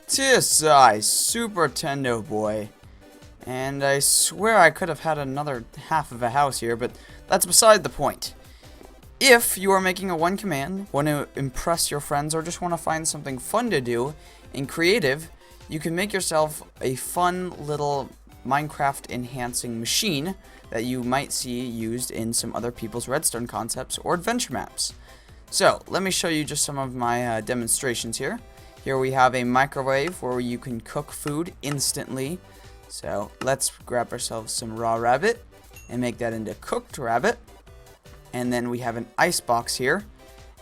Tis I, Super Tendo Boy. And I swear I could have had another half of a house here, but that's beside the point. If you are making a one command, want to impress your friends, or just want to find something fun to do and creative, you can make yourself a fun little Minecraft enhancing machine that you might see used in some other people's redstone concepts or adventure maps. So let me show you just some of my demonstrations here. Here we have a microwave where you can cook food instantly. So let's grab ourselves some raw rabbit and make that into cooked rabbit. And then we have an ice box here,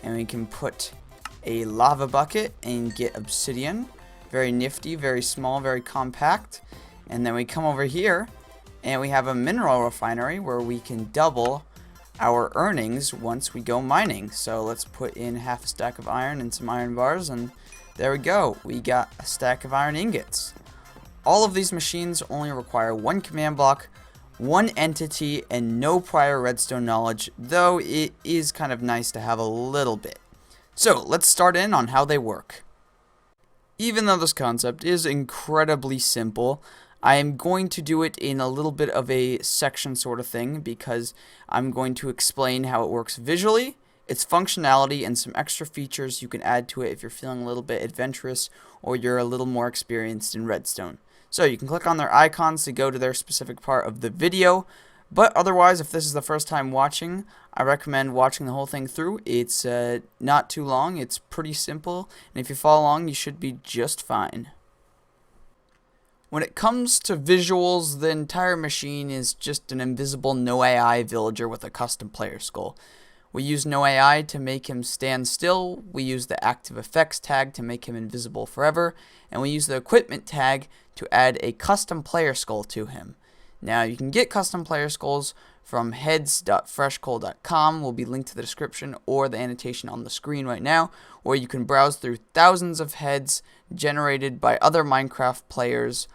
and we can put a lava bucket and get obsidian. Very nifty, very small, very compact. And then we come over here and we have a mineral refinery where we can double our earnings once we go mining. So let's put in half a stack of iron and some iron bars, and there we go. We got a stack of iron ingots. All of these machines only require one command block, one entity, and no prior redstone knowledge, though it is kind of nice to have a little bit. So let's start in on how they work. Even though this concept is incredibly simple, I am going to do it in a little bit of a section sort of thing, because I'm going to explain how it works visually, its functionality, and some extra features you can add to it if you're feeling a little bit adventurous or you're a little more experienced in redstone. So you can click on their icons to go to their specific part of the video, but otherwise, if this is the first time watching, I recommend watching the whole thing through. It's not too long, it's pretty simple, and if you follow along, you should be just fine. When it comes to visuals, the entire machine is just an invisible no AI villager with a custom player skull. We use no AI to make him stand still, we use the active effects tag to make him invisible forever, and we use the equipment tag to add a custom player skull to him. Now you can get custom player skulls from heads.freshcoal.com, will be linked to the description or the annotation on the screen right now, or you can browse through thousands of heads generated by other Minecraft players.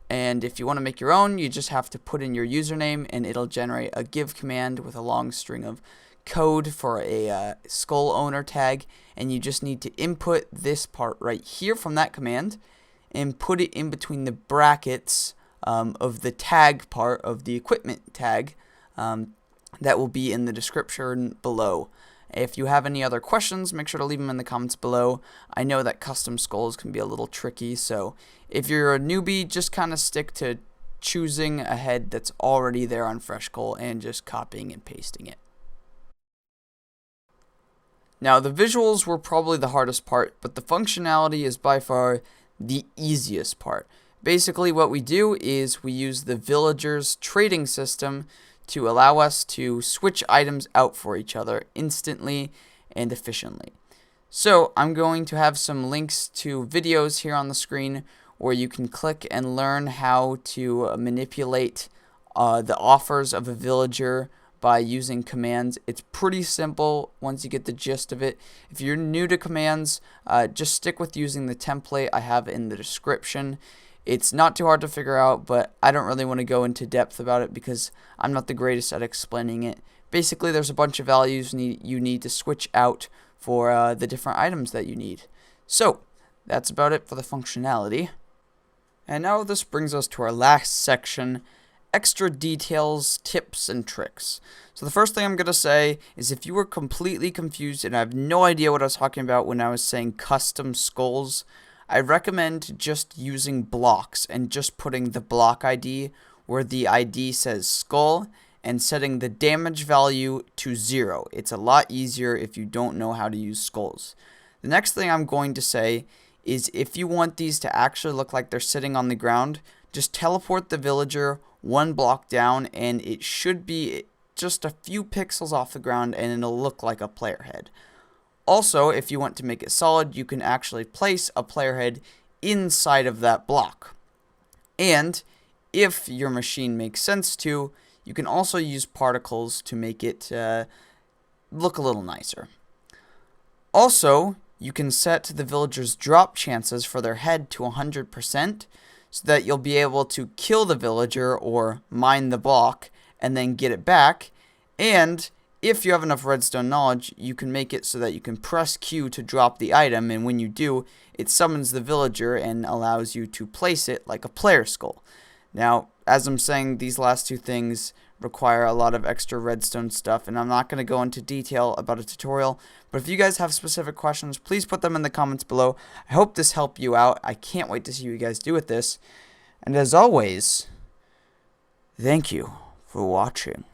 And if you want to make your own, you just have to put in your username and it'll generate a give command with a long string of code for a skull owner tag, and you just need to input this part right here from that command and put it in between the brackets of the tag part of the equipment tag that will be in the description below. If you have any other questions, make sure to leave them in the comments below. I know that custom skulls can be a little tricky, so if you're a newbie, just kind of stick to choosing a head that's already there on Fresh Coal and just copying and pasting it. Now, the visuals were probably the hardest part, but the functionality is by far the easiest part. Basically, what we do is we use the villagers trading system to allow us to switch items out for each other instantly and efficiently. So I'm going to have some links to videos here on the screen where you can click and learn how to manipulate the offers of a villager by using commands. It's pretty simple once you get the gist of it. If you're new to commands, just stick with using the template I have in the description. It's not too hard to figure out, but I don't really want to go into depth about it because I'm not the greatest at explaining it. Basically, there's a bunch of values you need to switch out for the different items that you need. So, that's about it for the functionality. And now this brings us to our last section: extra details, tips, and tricks. So the first thing I'm going to say is, if you were completely confused and I have no idea what I was talking about when I was saying custom skulls, I recommend just using blocks and just putting the block ID where the ID says skull and setting the damage value to 0. It's a lot easier if you don't know how to use skulls. The next thing I'm going to say is, if you want these to actually look like they're sitting on the ground, just teleport the villager one block down and it should be just a few pixels off the ground and it'll look like a player head. Also, if you want to make it solid, you can actually place a player head inside of that block. And if your machine makes sense to, you can also use particles to make it look a little nicer. Also, you can set the villagers' drop chances for their head to 100%, so that you'll be able to kill the villager or mine the block and then get it back. And if you have enough redstone knowledge, you can make it so that you can press Q to drop the item, and when you do, it summons the villager and allows you to place it like a player skull. Now, as I'm saying, these last two things require a lot of extra redstone stuff, and I'm not going to go into detail about a tutorial, but if you guys have specific questions, please put them in the comments below. I hope this helped you out. I can't wait to see what you guys do with this, and as always, thank you for watching.